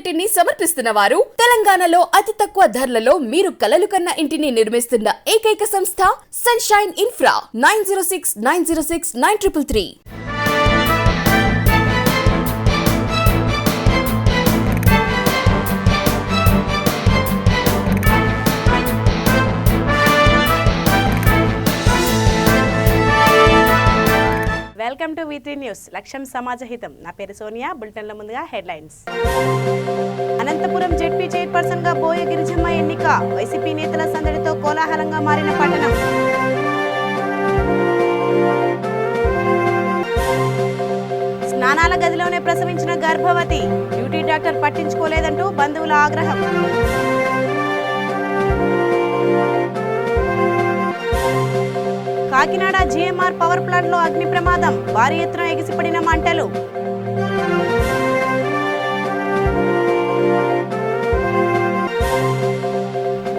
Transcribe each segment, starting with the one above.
ఇంటిని సమర్పిస్తున్న వారు తెలంగాణలో అతి తక్కువ ధరలలో మీరు కలలు కన్న ఇంటిని నిర్మిస్తున్న ఏకైక సంస్థ sunshine infra 9069069333. Welcome to V3 news. లక్ష్యం సమాజహితం. నా పేరు సోనియా. బులెటిన్ల ముందుగా హెడ్లైన్స్. అనంతపురం జెడ్పీ చైర్పర్సన్ గా బోయ గిరిజమ్మ ఎన్నిక. వైసీపీ నేతల సందడితో కోలాహలంగా మారిన పట్టణం. స్నానాల గదిలోనే ప్రసవించిన గర్భవతి. డ్యూటీ డాక్టర్ పట్టించుకోలేదంటూ బంధువుల ఆగ్రహం. కాకినాడ జీఎంఆర్ పవర్ ప్లాంట్ లో అగ్ని ప్రమాదం. భారీ ఎత్తున ఎగిసిపడిన మంటలు.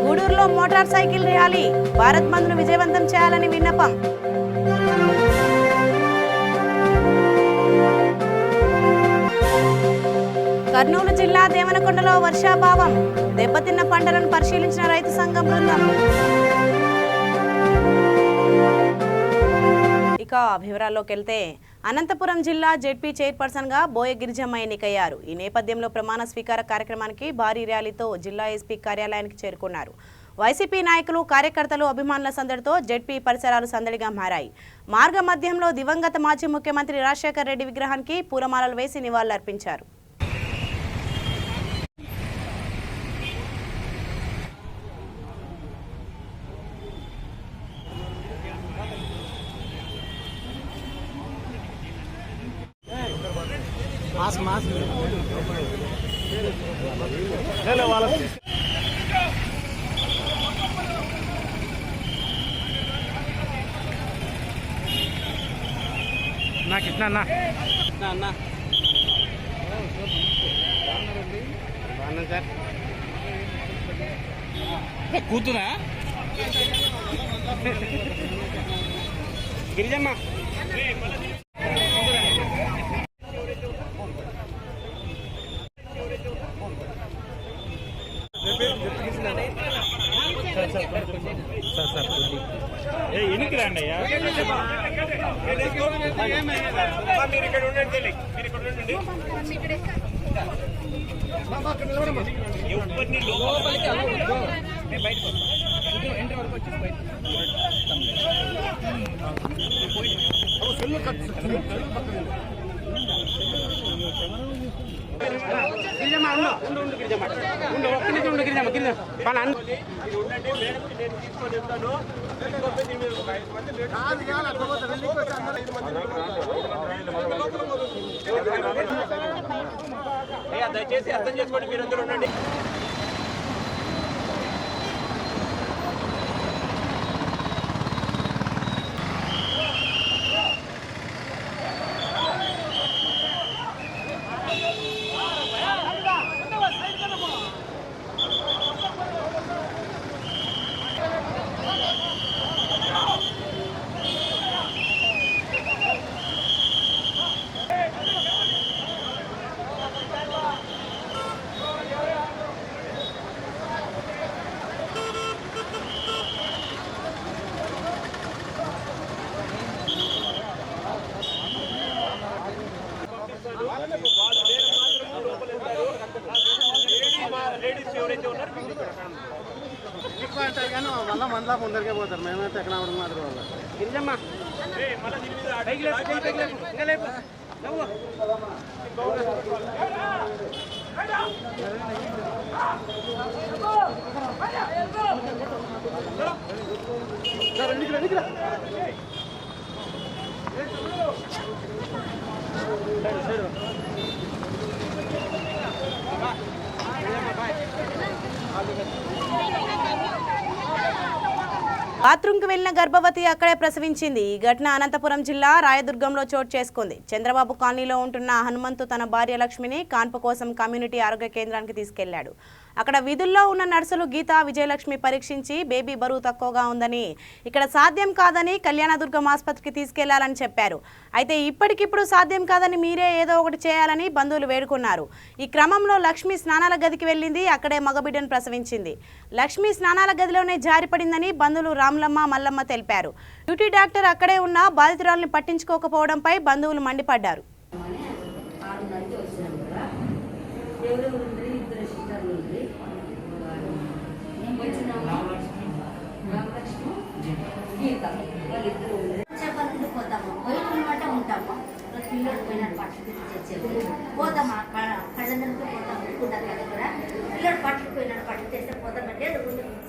గూడూరులో మోటార్ సైకిల్ ర్యాలీ. భారత్ బంద్ ను విజయవంతం చేయాలని విన్నపం. కర్నూలు జిల్లా దేవనకొండలో వర్షాభావం. దెబ్బతిన్న పంటలను పరిశీలించిన రైతు సంఘం బృందం. ఇక వివరాల్లోకి వెళ్తే అనంతపురం జిల్లా జెడ్పీ చైర్పర్సన్గా బోయ గిరిజమ్మ ఎన్నికయ్యారు. ఈ నేపథ్యంలో ప్రమాణ స్వీకార కార్యక్రమానికి భారీ ర్యాలీతో జిల్లా ఎస్పీ కార్యాలయానికి చేరుకున్నారు. వైసీపీ నాయకులు, కార్యకర్తలు, అభిమానుల సందడితో జెడ్పీ పరిసరాలు సందడిగా మారాయి. మార్గ మధ్యంలో దివంగత మాజీ ముఖ్యమంత్రి రాజశేఖర రెడ్డి విగ్రహానికి పూలమాలలు వేసి నివాళులర్పించారు. కూతురా గిరిజమ్మ ఎన్నికి రండి అయ్యా. మీరు ఇక్కడ ఉండండి. ఎవరిని లోపలికి బయటకు ఎంట్రీ వరకు వచ్చేసి బయట గిరిజమ్మ ఉండు గిరిజమ్మ ఉండు. ఒక్క నిమిషం ఉండు గిరిజమ్మ. గిరిజమ్మ వాళ్ళ నేను తీసుకొని చెప్తాను. దయచేసి అర్థం చేసుకోండి. మీరందరూ ఉండండి. లేడీస్ ఎవరైతే ఉన్నారో ఎక్కువ అంటారు కానీ మళ్ళీ మందలా ముందరికే పోతారు. మేమైతే ఎక్కడ మాత్రం వాళ్ళ గిరిజమ్మ బాత్రూంకి వెళ్లిన గర్భవతి అక్కడే ప్రసవించింది. ఈ ఘటన అనంతపురం జిల్లా రాయదుర్గంలో చోటు చేసుకుంది. చంద్రబాబు కాలనీలో ఉంటున్న హనుమంతు తన భార్య లక్ష్మిని కాన్పు కోసం కమ్యూనిటీ ఆరోగ్య కేంద్రానికి తీసుకెళ్లాడు. అక్కడ విధుల్లో ఉన్న నర్సులు గీత, విజయలక్ష్మి పరీక్షించి బేబీ బరువు తక్కువగా ఉందని, ఇక్కడ సాధ్యం కాదని కళ్యాణదుర్గం ఆసుపత్రికి తీసుకెళ్లాలని చెప్పారు. అయితే ఇప్పటికిప్పుడు సాధ్యం కాదని మీరే ఏదో ఒకటి చేయాలని బంధువులు వేడుకున్నారు. ఈ క్రమంలో లక్ష్మి స్నానాల గదికి వెళ్ళింది. అక్కడే మగబిడ్డను ప్రసవించింది. లక్ష్మి స్నానాల గదిలోనే జారిపడిందని బంధువులు రామ్లమ్మ, మల్లమ్మ తెలిపారు. డ్యూటీ డాక్టర్ అక్కడే ఉన్న బాధితురాలను పట్టించుకోకపోవడంపై బంధువులు మండిపడ్డారు. పోతామా కళ్ళందరికీ పోతాం పెట్టుకుంటారు కదా కూడా పిల్లడు పట్టుకుపోయినాడు పట్టు తెస్తే పోతామంటే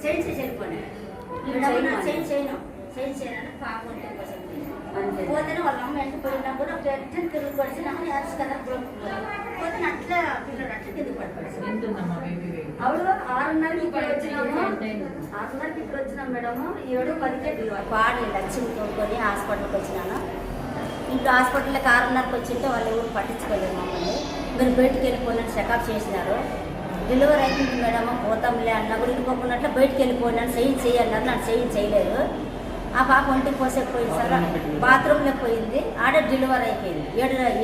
సైన్స్ వెళ్ళిపోయినాడు సైన్స్ చేయను పాపం పోతేనే వాళ్ళ అమ్మ ఎంత పోయినా కూడా పెట్టి తిరుగు పడిచినాము యాస్ కదా పోతే అట్లా పిల్లడు అట్లా కింద పడిపోయాడు. అవును 6:30కి ఇప్పుడు వచ్చినాం మేడము 7:10కే పాడి లక్ష్మి తోడుకొని హాస్పిటల్కి వచ్చినాను. ఇంట్లో హాస్పిటల్కి 6:30కి వచ్చింటే వాళ్ళు ఎవరు పట్టించుకోలేదు మమ్మల్ని. మీరు బయటికి వెళ్ళిపోయినట్టు చెకప్ చేసినారు. డెలివరీ అయిపోయింది మేడమ్ పోతాంలే అన్నా కూడా ఇంటిపోకున్నట్లు బయటికి వెళ్ళిపోయినాను సైన్ చేయన్నారు. నాకు సైన్ చేయలేదు. ఆ పాప ఒంటికి పోసేపోయింది సార్. బాత్రూంలో పోయింది. ఆడ డెలివరీ అయిపోయింది.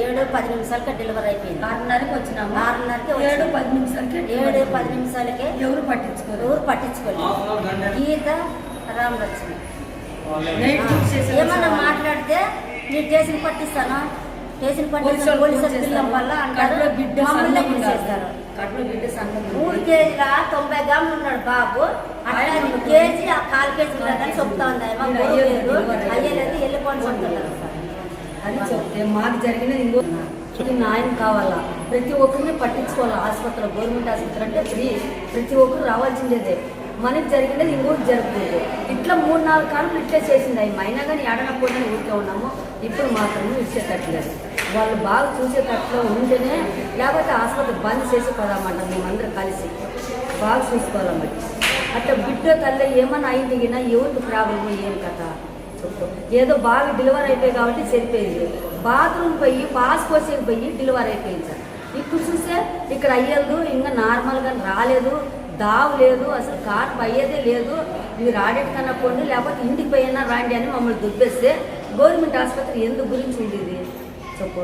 7:10 నిమిషాలకే డెలివరీ అయిపోయింది. 6:30కి వచ్చినాము. 6:30కి 7:10 నిమిషాలకే ఎవరు పట్టించుకోలేదు. గీత, రామలక్ష్మి ఏమన్నా మాట్లాడితే నీ స్టేషన్ పట్టిస్తాను పోలీసు పిల్లల వల్ల అంటారు. 3 కేజీల 90 గ్రాములు ఉన్నాడు బాబు. అట్లా కేజీ ఆ 1/4 కేజీ ఉన్నదని చెప్తా ఉంది. అయ్యేది వెళ్ళిపోని చెప్తున్నారు అని చెప్తే మాకు జరిగినది ఇంకో న్యాయం కావాలా. ప్రతి ఒక్కరిని పట్టించుకోవాలి. ఆసుపత్రిలో గవర్నమెంట్ ఆసుపత్రి అంటే ఫ్రీ. ప్రతి ఒక్కరు రావాల్సిందేదే. మనకి జరిగినది ఇంకోటి జరుగుతుంది. ఇట్లా 3-4 కాలంలో ఇట్లే చేసింది. అవి అయినా కానీ ఏడనపోయినా ఊరికే ఉన్నాము. ఇప్పుడు మాత్రం ఇచ్చేటట్లేదు. వాళ్ళు బాగా చూసేటట్లు ఉంటేనే, లేకపోతే ఆసుపత్రి బంద్ చేసి పోదామంటాం. మేమందరం కలిసి బాగా చూసుకోవాలన్నమాట. అట్లా బిడ్డ తల్లి ఏమన్నా అయింది గినా ఎవరికి ప్రాబ్లము ఏం కదా చెప్పు. ఏదో బాగా డెలివరీ అయిపోయి కాబట్టి సరిపోయింది. బాత్రూమ్ పోయి పాస్ కోసేకి పోయి డెలివరీ అయిపోయింది సార్. ఇప్పుడు చూస్తే ఇక్కడ అయ్యేది ఇంకా నార్మల్గా రాలేదు. దావు లేదు, అసలు కార్ అయ్యేదే లేదు. మీరు ఆడిట్ కన్నా పోండి, లేకపోతే ఇంటికి పోయినా రాండి అని మమ్మల్ని దుబ్బేస్తే గవర్నమెంట్ ఆసుపత్రి ఎందుకు గురించి ఉండేది చెప్పు.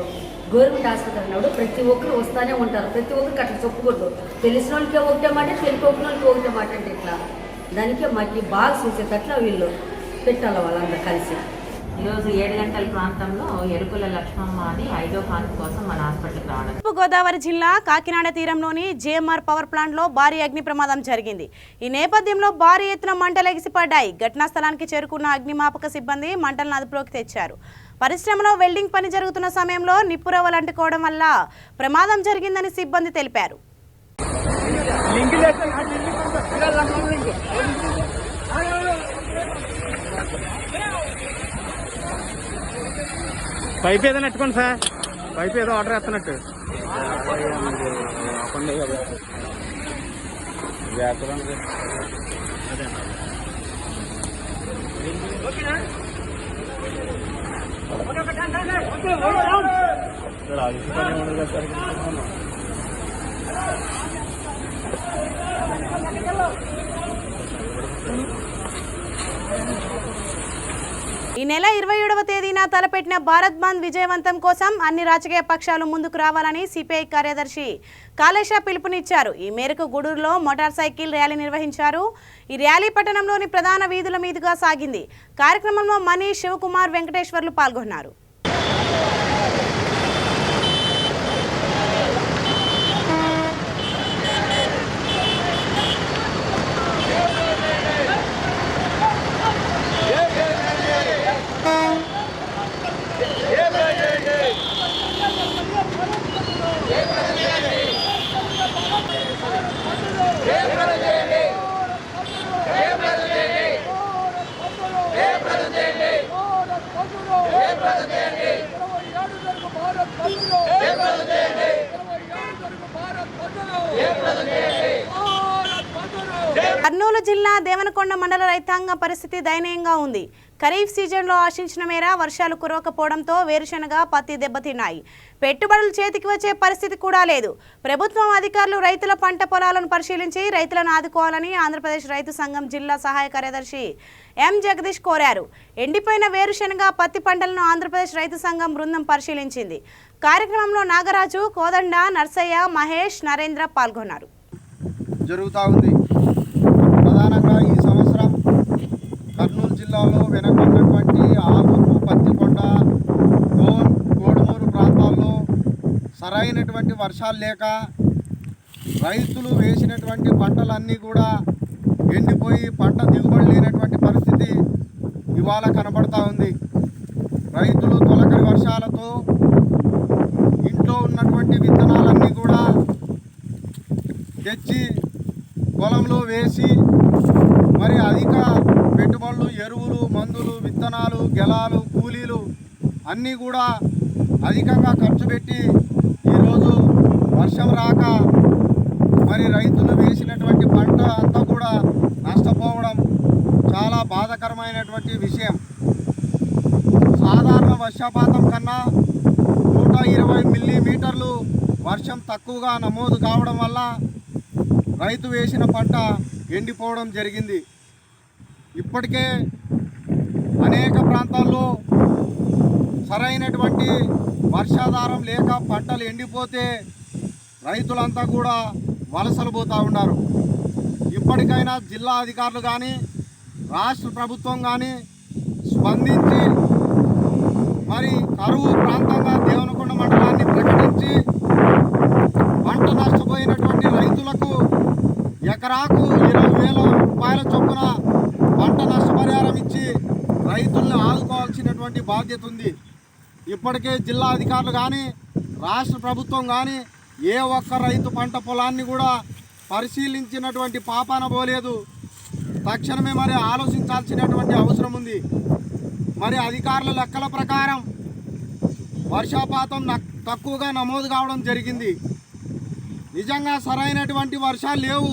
గవర్నమెంట్ ఆసుపత్రి అన్నాడు ప్రతి ఒక్కరు వస్తూనే ఉంటారు. ప్రతి ఒక్కరికి అట్లా చెప్పకూడదు. తెలిసిన వాళ్ళకి ఒకటే మాట, తెలియకపోయిన వాళ్ళకి ఒకటే మాట అంటే ఇట్లా. దానికే మాకు బాగా చూసేటట్లా వీళ్ళు పెట్టాలి వాళ్ళందరూ కలిసి. ఈరోజు 7 గంటల ప్రాంతంలో ఎరుకుల లక్ష్మమ్మ అని 5వ కాన్పు కోసం మన హాస్పిటల్కి రావడం. తూర్పు గోదావరి జిల్లా కాకినాడ తీరంలోని జేఎంఆర్ పవర్ ప్లాంట్లో భారీ అగ్ని ప్రమాదం జరిగింది. ఈ నేపథ్యంలో భారీ ఎత్తున మంటలు ఎగిసిపడ్డాయి. ఘటనా స్థలానికి చేరుకున్న అగ్నిమాపక సిబ్బంది మంటలను అదుపులోకి తెచ్చారు. పరిశ్రమలో వెల్డింగ్ పని జరుగుతున్న సమయంలో నిప్పురవ్వలు అంటుకోవడం వల్ల ప్రమాదం జరిగిందని సిబ్బంది తెలిపారు. పైప్ ఏదైనా పెట్టుకోండి సార్. పైప్ ఏదో ఆర్డర్ వేస్తున్నట్టు ఈ నెల 27వ తేదీన తలపెట్టిన భారత్ బంద్ విజయవంతం కోసం అన్ని రాజకీయ పక్షాలు ముందుకు రావాలని సిపిఐ కార్యదర్శి కాళేశ పిలుపునిచ్చారు. ఈ మేరకు గూడూరులో మోటార్ సైకిల్ ర్యాలీ నిర్వహించారు. ఈ ర్యాలీ పట్టణంలోని ప్రధాన వీధుల మీదుగా సాగింది. కార్యక్రమంలో మనీష్, శివకుమార్, వెంకటేశ్వర్లు పాల్గొన్నారు. Hey, brother! కర్నూలు జిల్లా దేవనకొండ మండల రైతాంగ పరిస్థితి దయనీయంగా ఉంది. ఖరీఫ్ సీజన్లో ఆశించిన మేర వర్షాలు కురవకపోవడంతో వేరుశనగ, పత్తి దెబ్బతిన్నాయి. పెట్టుబడులు చేతికి వచ్చే పరిస్థితి కూడా లేదు. ప్రభుత్వం అధికారులు రైతుల పంట పొలాలను పరిశీలించి రైతులను ఆదుకోవాలని ఆంధ్రప్రదేశ్ రైతు సంఘం జిల్లా సహాయ కార్యదర్శి ఎం జగదీష్ కోరారు. ఎండిపోయిన వేరుశనగ, పత్తి పంటలను ఆంధ్రప్రదేశ్ రైతు సంఘం బృందం పరిశీలించింది. కార్యక్రమంలో నాగరాజు, కోదండ, నర్సయ్య, మహేష్, నరేంద్ర పాల్గొన్నారు. జరుగుతూ ఉంది. ప్రధానంగా ఈ సంవత్సరం కర్నూలు జిల్లాలో వెనకున్నటువంటి ఆలూరు, పత్తికొండ, కోడుమూరు ప్రాంతాల్లో సరైనటువంటి వర్షాలు లేక రైతులు వేసినటువంటి పంటలన్నీ కూడా ఎండిపోయి పంట దిగుబడి లేనటువంటి పరిస్థితి ఇవాళ కనబడతా ఉంది. రైతులు తొలకరి వర్షాలతో ఇంట్లో ఉన్నటువంటి విత్తనాలన్నీ కూడా తెచ్చి పొలంలో వేసి మరి అధిక పెట్టుబడులు, ఎరువులు, మందులు, విత్తనాలు, గెలాలు, కూలీలు అన్నీ కూడా అధికంగా ఖర్చు పెట్టి ఈరోజు వర్షం రాక మరి రైతులు వేసినటువంటి పంట అంతా కూడా నష్టపోవడం చాలా బాధాకరమైనటువంటి విషయం. సాధారణ వర్షపాతం కన్నా 120 మిల్లీమీటర్లు వర్షం తక్కువగా నమోదు కావడం వల్ల రైతు వేసిన పంట ఎండిపోవడం జరిగింది. ఇప్పటికే అనేక ప్రాంతాల్లో సరైనటువంటి వర్షాధారం లేక పంటలు ఎండిపోతే రైతులంతా కూడా వలసలు పోతూ ఉన్నారు. ఇప్పటికైనా జిల్లా అధికారులు కానీ రాష్ట్ర ప్రభుత్వం కానీ స్పందించి మరి కరువు ప్రాంతంగా దేవనకొండ మండలాన్ని ప్రకటించి పంట నష్టపోయినటువంటి రైతులకు ఎకరాకు 20,000 రూపాయల చొప్పున పంట నష్టపరిహారం ఇచ్చి రైతుల్ని ఆదుకోవాల్సినటువంటి బాధ్యత ఉంది. ఇప్పటికే జిల్లా అధికారులు కానీ రాష్ట్ర ప్రభుత్వం కానీ ఏ ఒక్క రైతు పంట పొలాన్ని కూడా పరిశీలించినటువంటి పాపాన పోలేదు. తక్షణమే మరి ఆలోచించాల్సినటువంటి అవసరం ఉంది. మరి అధికారుల లెక్కల ప్రకారం వర్షపాతం తక్కువగా నమోదు కావడం జరిగింది. నిజంగా సరైనటువంటి వర్షాలు లేవు.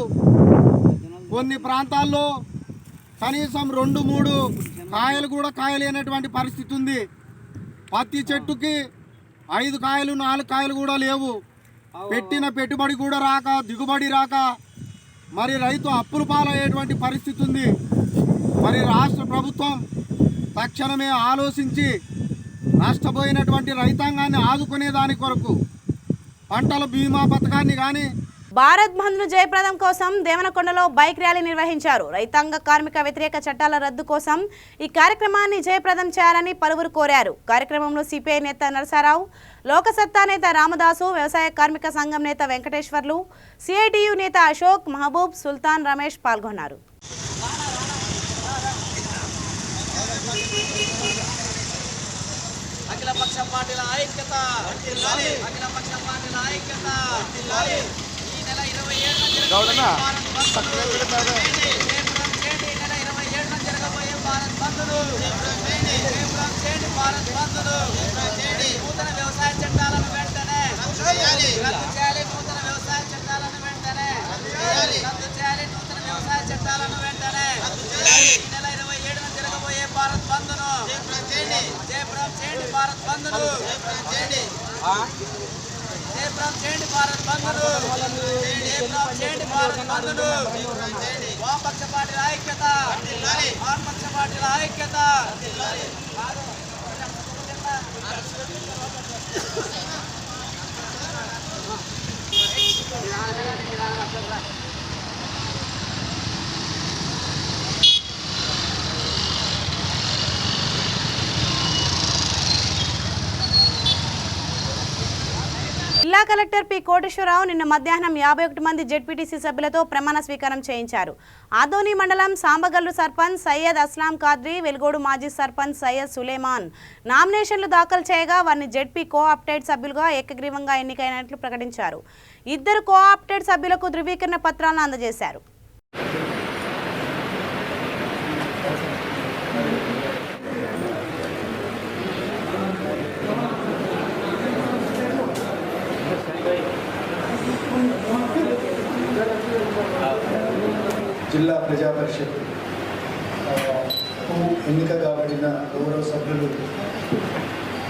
కొన్ని ప్రాంతాల్లో కనీసం 2-3 కాయలు కూడా కాయలేనటువంటి పరిస్థితి ఉంది. పత్తి చెట్టుకి 5 కాయలు 4 కాయలు కూడా లేవు. పెట్టిన పెట్టుబడి కూడా రాక, దిగుబడి రాక మరి రైతు అప్పుల పాలయ్యేటువంటి పరిస్థితి ఉంది. మరి రాష్ట్ర ప్రభుత్వం తక్షణమే ఆలోచించి నష్టపోయినటువంటి రైతాంగాన్ని ఆదుకునే దాని కొరకు పంటల బీమా పథకాన్ని కానీ భారత్ బంద్ను జయప్రదం కోసం దేవనకొండలో బైక్ ర్యాలీ నిర్వహించారు. రైతాంగ కార్మిక వ్యతిరేక చట్టాల రద్దు కోసం ఈ కార్యక్రమాన్ని జయప్రదం చేయాలని పలువురు కోరారు. కార్యక్రమంలో సిపిఐ నేత నరసారావు, లోకసత్తా నేత రామదాసు, వ్యవసాయ కార్మిక సంఘం నేత వెంకటేశ్వర్లు, సిఐటియు నేత అశోక్, మహబూబ్, సుల్తాన్, రమేష్ పాల్గొన్నారు. అఖిలపక్ష పార్టీల ఐక్యత, అఖిలపక్ష పార్టీల ఐక్యత. ఈ నెల 27న జరగబోయే భారత్ బంద్ను భారత్ బంద్ను నూతన వ్యవసాయ చట్టాలను వెంటనే రద్దు చేయాలి. నూతన వ్యవసాయ చట్టాలను వెంటనే రద్దు చేయాలి. నూతన వ్యవసాయ చట్టాలను వెంటనే ఈ నెల 27న జరగబోయే భారత్ బంద్ను జయప్రదం చేయండి. భారత్ బంద్ను జయప్రదం చేయండి. భారత్ బంద్ను జయప్రదం చేయండి. భారత్ బంద్ను వామపక్ష పార్టీల ఐక్యత, వామపక్ష పార్టీల ఐక్యత. జిల్లా కలెక్టర్ పి కోటేశ్వరరావు నిన్న మధ్యాహ్నం 51 మంది జెడ్పీటీసీ సభ్యులతో ప్రమాణ స్వీకారం చేయించారు. ఆదోని మండలం సాంబగల్లు సర్పంచ్ సయ్యద్ అస్లాం ఖాద్రి, వెలుగోడు మాజీ సర్పంచ్ సయ్యద్ సులేమాన్ నామినేషన్లు దాఖలు చేయగా వారిని జెడ్పీ కోఆప్టెడ్ సభ్యులుగా ఏకగ్రీవంగా ఎన్నికైనట్లు ప్రకటించారు. 2 కోఆప్టెడ్ సభ్యులకు ధృవీకరణ పత్రాలను అందజేశారు. జిల్లా ప్రజా పరిషత్ ఎన్నిక కాబడిన గౌరవ సభ్యులు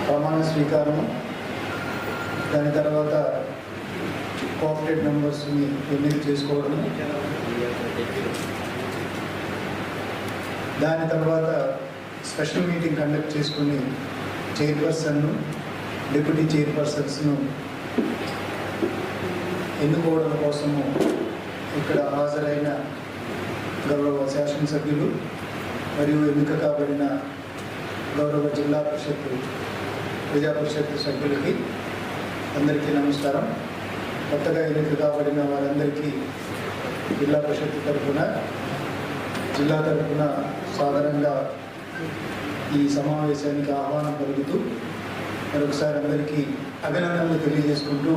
ప్రమాణ స్వీకారం, దాని తర్వాత కోఆపరేటివ్ మెంబర్స్ని ఎన్నిక చేసుకోవడం, దాని తర్వాత స్పెషల్ మీటింగ్ కండక్ట్ చేసుకుని చైర్పర్సన్ను, డిప్యూటీ చైర్పర్సన్స్ను ఎన్నుకోవడం కోసము ఇక్కడ హాజరైన గౌరవ శాసనసభ్యులు మరియు ఎన్నిక కాబడిన గౌరవ జిల్లా పరిషత్ ప్రజా పరిషత్ సభ్యులకి అందరికీ నమస్కారం. కొత్తగా ఎన్నిక కాబడిన వారందరికీ జిల్లా పరిషత్ తరఫున, జిల్లా తరఫున సాధారణంగా ఈ సమావేశానికి ఆహ్వానం పలుకుతూ మరొకసారి అందరికీ అభినందనలు తెలియజేసుకుంటూ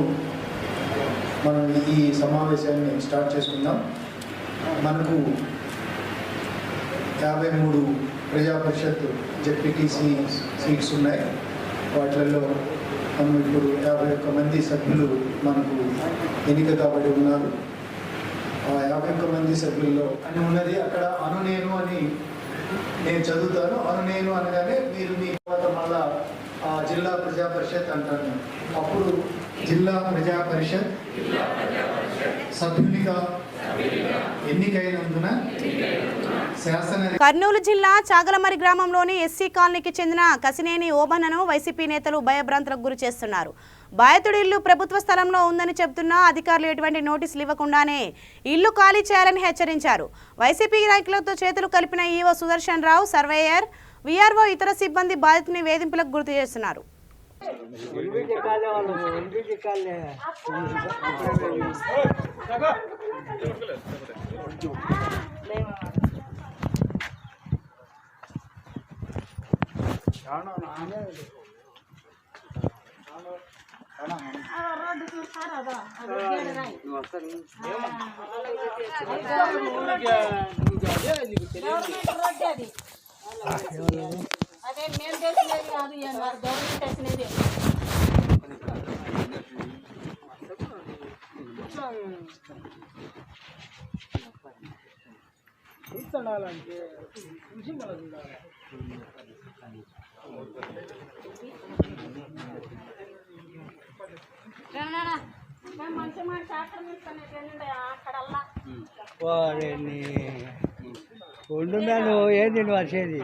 మనం ఈ సమావేశాన్ని స్టార్ట్ చేసుకుందాం. మనకు 53 ప్రజా పరిషత్ జెడ్పీటీసీ సీట్స్ ఉన్నాయి. వాటిలలో మనం ఇప్పుడు 51 మంది సభ్యులు మనకు ఎన్నిక కాబడి ఉన్నారు. ఆ 51 మంది సభ్యుల్లో అని ఉన్నది అక్కడ నేను అని నేను చదువుతాను. నేను అనగానే మీరు మీ తర్వాత మళ్ళా జిల్లా ప్రజా పరిషత్ అంటాను. అప్పుడు జిల్లా ప్రజా పరిషత్ సభ్యునిగా ఎన్నికైనందున కర్నూలు జిల్లా చాగలమరి గ్రామంలోని ఎస్సీ కాలనీకి చెందిన కసినేని ఓబన్నను వైసీపీ నేతలు భయభ్రాంతులకు గురి చేస్తున్నారు. బాధితుడి ఇల్లు ప్రభుత్వ స్థలంలో ఉందని చెబుతున్నా అధికారులు ఎటువంటి నోటీసులు ఇవ్వకుండానే ఇల్లు ఖాళీ చేయాలని హెచ్చరించారు. వైసీపీ నాయకులతో చేతులు కలిపిన ఈవో సుదర్శన్ రావు, సర్వేయర్, వీఆర్ఓ, ఇతర సిబ్బంది బాధితుని వేధింపులకు గురి చేస్తున్నారు. ఏంది నువ్వు వచ్చేది?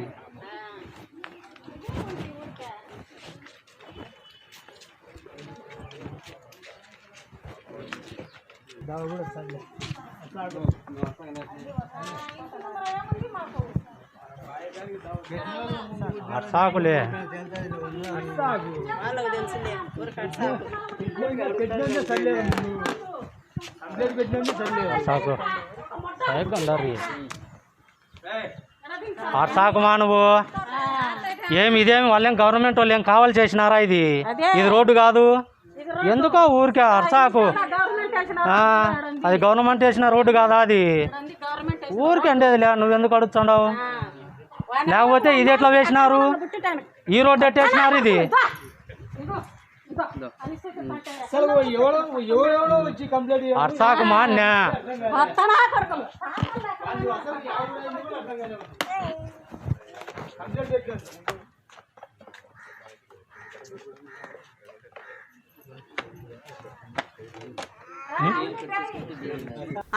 సాకులే సాకు అందరు సాకు మా నువ్వు ఏమి ఇదేమి వాళ్ళేం గవర్నమెంట్ వాళ్ళు ఏం కావాలి చేసినారా? ఇది రోడ్డు కాదు, ఎందుకో ఊరికే అర్సాకు. అది గవర్నమెంట్ వేసిన రోడ్డు కాదా? అది ఊరికే అండి. నువ్వెందుకు అడుగుతున్నావు? లేకపోతే ఇది ఎట్లా వేసినారు? ఈ రోడ్డు ఎట్టేసినారు? ఇది అర్సాకు మాన్యా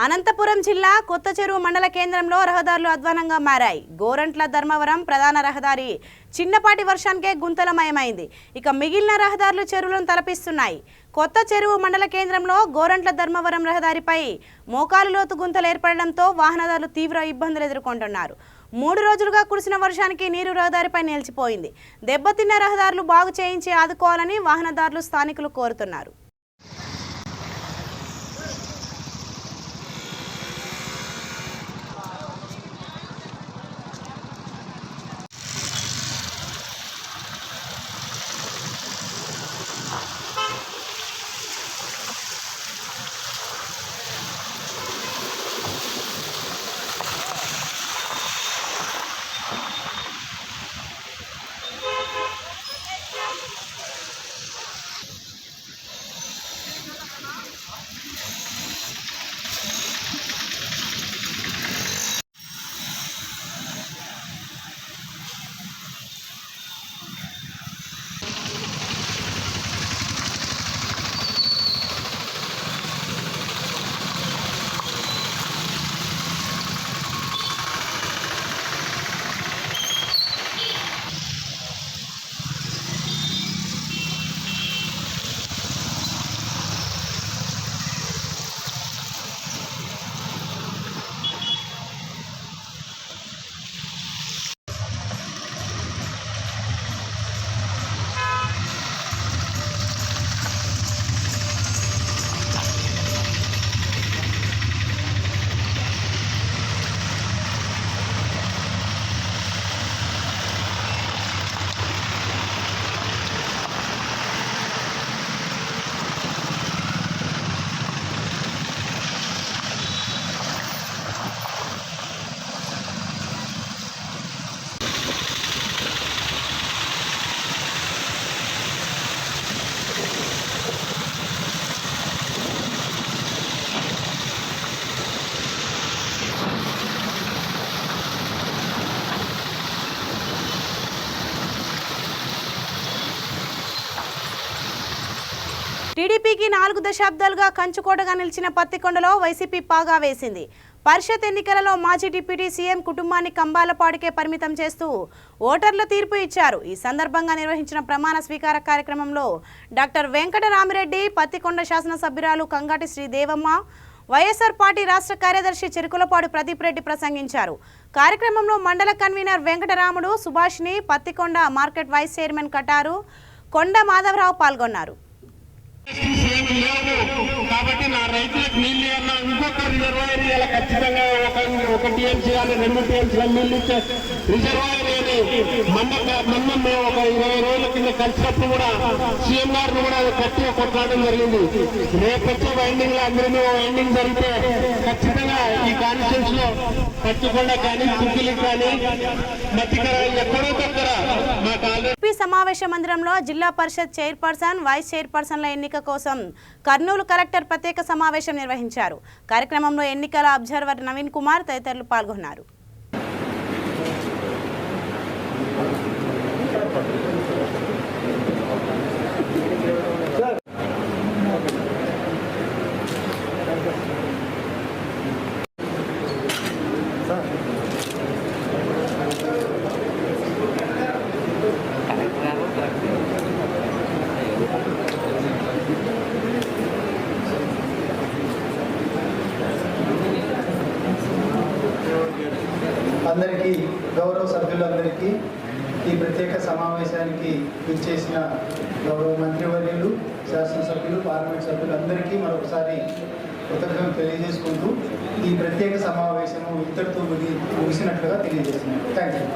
అనంతపురం జిల్లా కొత్త చెరువు మండల కేంద్రంలో రహదారులు అధ్వానంగా మారాయి. గోరంట్ల ధర్మవరం ప్రధాన రహదారి చిన్నపాటి వర్షానికే గుంతలమయమైంది. ఇక మిగిలిన రహదారులు చెరువులను తలపిస్తున్నాయి. కొత్త చెరువు మండల కేంద్రంలో గోరంట్ల ధర్మవరం రహదారిపై మోకాలు లోతు గుంతలు ఏర్పడడంతో వాహనదారులు తీవ్ర ఇబ్బందులు ఎదుర్కొంటున్నారు. 3 రోజులుగా కురిసిన వర్షానికి నీరు రహదారిపై నిలిచిపోయింది. దెబ్బతిన్న రహదారులు బాగు చేయించి ఆదుకోవాలని వాహనదారులు, స్థానికులు కోరుతున్నారు. వైసీపీకి 4 దశాబ్దాలుగా కంచుకోటగా నిలిచిన పత్తికొండలో వైసీపీ పాగా వేసింది. పరిషత్ ఎన్నికలలో మాజీ డిప్యూటీ సీఎం కుటుంబాన్ని కంబాలపాడికే పరిమితం చేస్తూ ఓటర్ల తీర్పు ఇచ్చారు. ఈ సందర్భంగా నిర్వహించిన ప్రమాణ స్వీకార కార్యక్రమంలో డాక్టర్ వెంకటరామిరెడ్డి, పత్తికొండ శాసనసభ్యురాలు కంగాటి శ్రీదేవమ్మ, వైఎస్ఆర్ పార్టీ రాష్ట్ర కార్యదర్శి చెరుకులపాడు ప్రదీప్ రెడ్డి ప్రసంగించారు. కార్యక్రమంలో మండల కన్వీనర్ వెంకటరాముడు, సుభాష్ని, Pattikonda market vice chairman Kataru, Konda Madhavarao పాల్గొన్నారు. కాబట్టి నా రైతులకు నీళ్ళు అన్నా ఇంకొక రిజర్వాయర్ ఇవ్వాలి. ఖచ్చితంగా ఒక టీఎంసీ కానీ 2 టీఎంసీ నీళ్ళు ఇచ్చే రిజర్వాయర్ మొన్న మేము ఒక 20 రోజుల కింద కలిసినప్పుడు కూడా సీఎం గారిని కూడా గట్టిగా కొట్లాడడం జరిగింది. రేపు వచ్చే వైండింగ్ లో అందరూ వైండింగ్ జరిగితే ఖచ్చితంగా ఈ కాన్స్టిట్యూన్స్ లో పత్తికొండ కానీ చుక్కిలి కానీ మధ్యకర ఎక్కడో దగ్గర మాకు ఆల్రెడీ సమావేశ మందిరంలో జిల్లా పరిషత్ చైర్పర్సన్, వైస్ చైర్పర్సన్ల ఎన్నిక కోసం కర్నూలు కలెక్టర్ ప్రత్యేక సమావేశం నిర్వహించారు. కార్యక్రమంలో ఎన్నికల అబ్జర్వర్ నవీన్ కుమార్ తదితరులు పాల్గొన్నారు. అందరికీ, గౌరవ సభ్యులందరికీ, ఈ ప్రత్యేక సమావేశానికి ఇచ్చేసిన గౌరవ మంత్రివర్యులు, శాసనసభ్యులు, పార్లమెంట్ సభ్యులు అందరికీ మరొకసారి కృతజ్ఞతలు తెలియజేసుకుంటూ ఈ ప్రత్యేక సమావేశము ఇంతటితో ముగిసినట్లుగా తెలియజేస్తున్నాను. Thank you.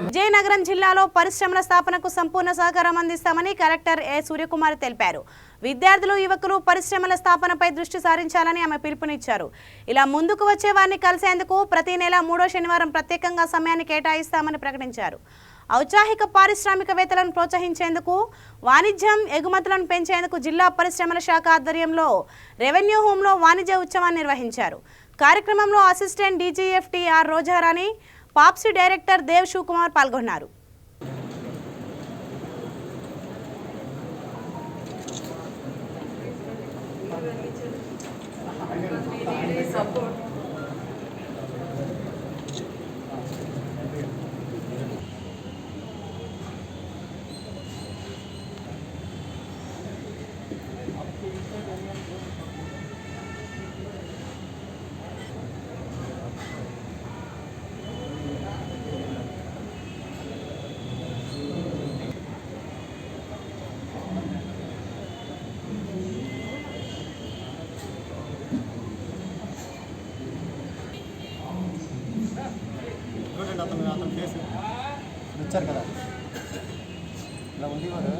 విజయనగరం జిల్లాలో పరిశ్రమల స్థాపనకు సంపూర్ణ సహకారం అందిస్తామని కలెక్టర్ ఏ సూర్యకుమార్ తెలిపారు. విద్యార్థులు, యువకులు పరిశ్రమల స్థాపనపై దృష్టి సారించాలని ఆమె పిలుపునిచ్చారు. ఇలా ముందుకు వచ్చే వారిని కలిసేందుకు ప్రతి నెల 3వ శనివారం ప్రత్యేకంగా సమయాన్ని కేటాయిస్తామని ప్రకటించారు. ఔత్సాహిక పారిశ్రామికవేత్తలను ప్రోత్సహించేందుకు, వాణిజ్యం, ఎగుమతులను పెంచేందుకు జిల్లా పరిశ్రమల శాఖ ఆధ్వర్యంలో రెవెన్యూ హోంలో వాణిజ్య ఉత్సవాన్ని నిర్వహించారు. కార్యక్రమంలో అసిస్టెంట్ డీజీఎఫ్ టిఆర్ రోజారాణి, పాప్సీ డైరెక్టర్ దేవ్ శివకుమార్ పాల్గొన్నారు. అతను కేసు వచ్చారు కదా, ఇలా ఉంది వారు.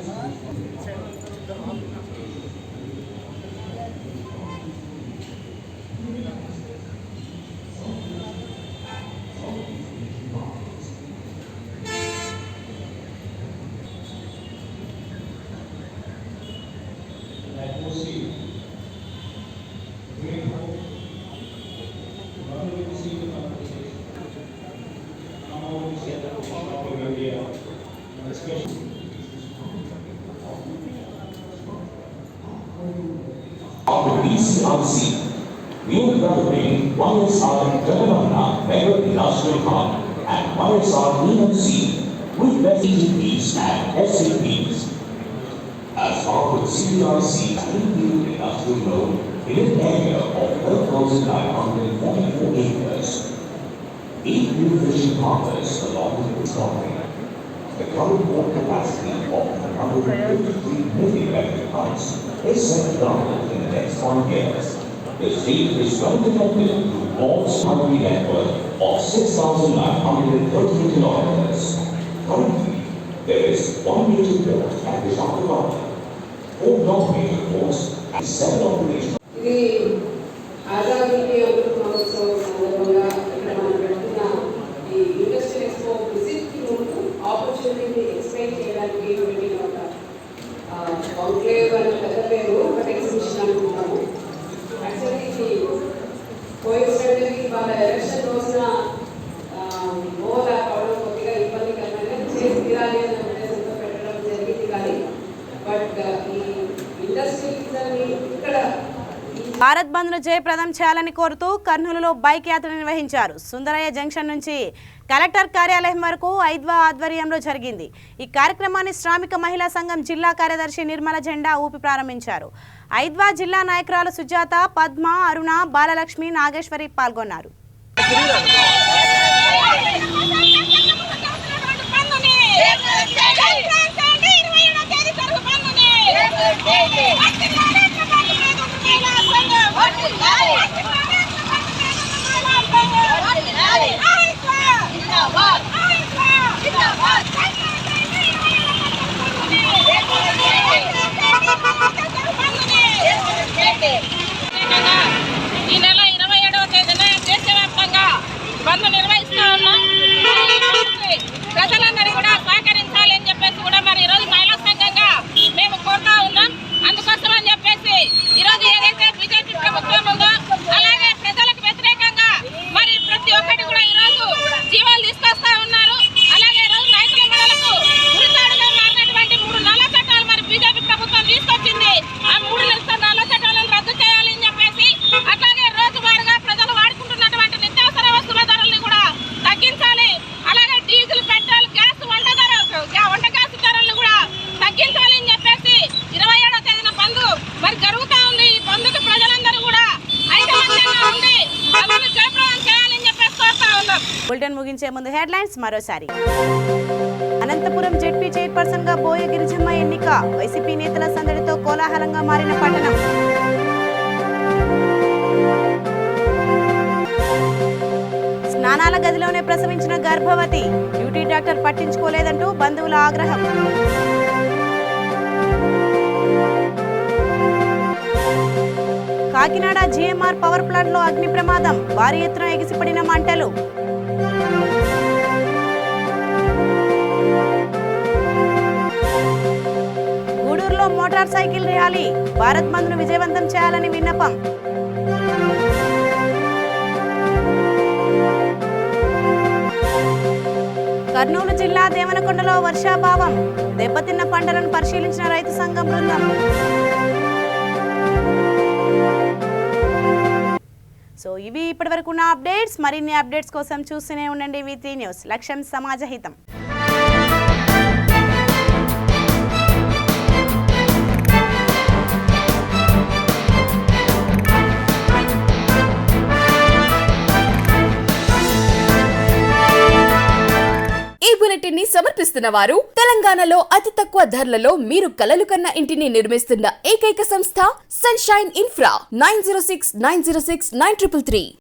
Gracias. PCRC. We are developing YSR Jagannath Mega Industrial Park and YSR EMC with best EGPs and SAPs. As part of CRC and new industrial loan in an area of 12,944 acres. 8 new fishing harbors along with discovery. The current port capacity of 153 million metric tons is set to double in the next 5 years. The state is well connected to Port's highway network of 6,930 kilometers. Currently, there is 1 major port at Visakhapatnam, 4 non-major ports and 7 operational. ఇది ఆజాదీ కే అమృత్ మహోత్సవ్ సందర్భంగా ఇక్కడ మనం పెడుతున్న ఈ industrial expo విజిట్కి ముందు ఆపర్చునిటీని explain చేయడానికి పెట్టిన ఒక కాంక్లేవ్ అనే పెద్ద పేరు ఒక ఎగ్జిబిషన్ అనుకుంటాము. యాక్చువల్లీ ఇది కోయిన్సిడెంట్లీ వాళ్ళ ఎలక్షన్ రోజున ఓవర్లాప్ అవడం కొద్దిగా ఇబ్బందికరంగా చేసి తీరాలి అనే ఉద్దేశంతో పెట్టడం జరిగింది. కానీ బట్ ఈ ఇండస్ట్రియలిజంని ఇక్కడ భారత్ బంద్ను జయప్రదం చేయాలని కోరుతూ కర్నూలులో బైక్ యాత్ర నిర్వహించారు. సుందరయ్య జంక్షన్ నుంచి కలెక్టర్ కార్యాలయం వరకు ఐద్వా ఆధ్వర్యంలో జరిగింది. ఈ కార్యక్రమాన్ని శ్రామిక మహిళా సంఘం జిల్లా కార్యదర్శి నిర్మల జెండా ఊపి ప్రారంభించారు. ఐద్వా జిల్లా నాయకురాలు సుజాత, పద్మ, అరుణ, బాలలక్ష్మి, నాగేశ్వరి పాల్గొన్నారు. ఈ నెల 27వ తేదీన దేశవ్యాప్తంగా బంద్ నిర్వహిస్తా ఉన్నాం. ప్రజలందరూ కూడా సహకరించాలి అని చెప్పేసి కూడా మరి ఈరోజు మహిళా సంఘంగా మేము కోరుతా ఉన్నాం. అందుకోసం అని చెప్పేసి ఈరోజు ఏదైతే బీజేపీ ప్రభుత్వం ఉందో అలాగే ప్రజలకు వ్యతిరేకంగా మరి ప్రతి ఒక్కటి కూడా ఈరోజు జీవాలు తీసుకొస్తా ఉన్నారు. అలాగే ఈరోజు రైతుల మహిళలకు ఉరితాడుగా మారినటువంటి 3 నల్ల చట్టాలు మరి బీజేపీ ప్రభుత్వం తీసుకొచ్చింది. ఆ 3 నల్ల చట్టాలను రద్దు చేయాలని చెప్పేసి, అట్లాగే రోజువారీగా ప్రజలు వాడుకుంటున్నటువంటి నిత్యావసర వస్తువుల ధరల్ని కూడా తగ్గించాలి. అలాగే డీజిల్, పెట్రోల్, గ్యాస్, వంట గ్యాస్ ధరలను కూడా తగ్గించాలి అని చెప్పేసి 27వ తేదీన బంద్ మరి జరుగుతా ఉంది. ఈ బంద్కు ప్రజలందరూ కూడా ఐకమత్యంగా ఉండి బంద్ను జయప్రదం చేయాలని చెప్పేసి కోరుతా ఉన్నాం. బులెటిన్ ముగించే ముందు హెడ్లైన్స్ మరోసారి. అనంతపురం జెడ్పీ చైర్పర్సన్ గా బోయ గిరిజమ్మ ఎన్నిక. వైసీపీ నేతల సందడితో కోలాహలంగా మారిన పట్టణం. స్నానాల గదిలోనే ప్రసవించిన గర్భవతి. డ్యూటీ డాక్టర్ పట్టించుకోలేదంటూ బంధువుల ఆగ్రహం. కాకినాడ జీఎంఆర్ పవర్ ప్లాంట్ లో అగ్ని ప్రమాదం. భారీ ఎత్తున ఎగిసిపడిన మంటలు. గూడూరులో మోటార్ సైకిల్ ర్యాలీ. భారత్ బంద్ ను విజయవంతం చేయాలని విన్నపం. కర్నూలు జిల్లా దేవనకొండలో వర్షాభావం. దెబ్బతిన్న పంటలను పరిశీలించిన రైతు సంఘం బృందం. సో ఇవి ఇప్పటివరకు ఉన్న అప్డేట్స్. మరిన్ని అప్డేట్స్ కోసం చూస్తూనే ఉండండి V3 న్యూస్. లక్ష్యం సమాజహితం. ఈ బులెటిన్ ని సమర్పిస్తున్న వారు తెలంగాణలో అతి తక్కువ ధరలలో మీరు కలలు కన్న ఇంటిని నిర్మిస్తున్న ఏకైక సంస్థ సన్షైన్ ఇన్ఫ్రా. 9069069333.